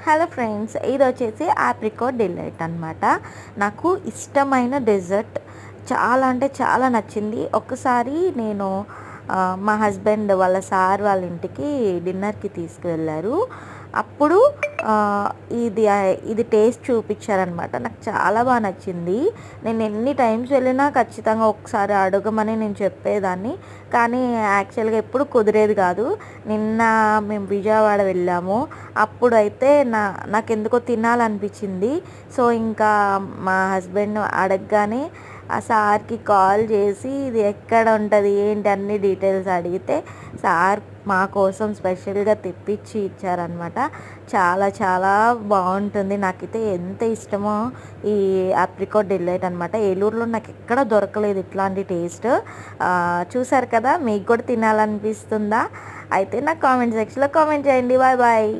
Hello friends, ఇది వచ్చేసి apricot delight అనమాట. నాకు ఇష్టమైన డెజర్ట్, చాలా అంటే చాలా నచ్చింది. ఒక్కసారి నేను మా హస్బెండ్ వాళ్ళ సార్ వాళ్ళ ఇంటికి డిన్నర్కి తీసుకువెళ్ళారు. అప్పుడు ఇది ఇది టేస్ట్ చూపించారనమాట. నాకు చాలా బాగా నచ్చింది. నేను ఎన్ని టైమ్స్ వెళ్ళినా ఖచ్చితంగా ఒకసారి అడగమని నేను చెప్పేదాన్ని, కానీ యాక్చువల్గా ఎప్పుడు కుదిరేది కాదు. నిన్న మేము విజయవాడ వెళ్ళాము. అప్పుడైతే నాకెందుకో తినాలనిపించింది. సో ఇంకా మా హస్బెండ్ అడగగానే ఆ సార్కి కాల్ చేసి ఇది ఎక్కడ ఉంటుంది ఏంటి అన్ని డీటెయిల్స్ అడిగితే సార్ మా కోసం స్పెషల్గా తెప్పించి ఇచ్చారనమాట. చాలా చాలా బాగుంటుంది. నాకైతే ఎంత ఇష్టమో ఈ ఆప్రికాట్ డిలైట్ అనమాట. ఏలూరులో నాకు ఎక్కడ దొరకలేదు ఇట్లాంటి టేస్ట్. చూసారు కదా, మీకు కూడా తినాలనిపిస్తుందా? అయితే నాకు కామెంట్ సెక్షన్లో కామెంట్ చేయండి. Bye bye.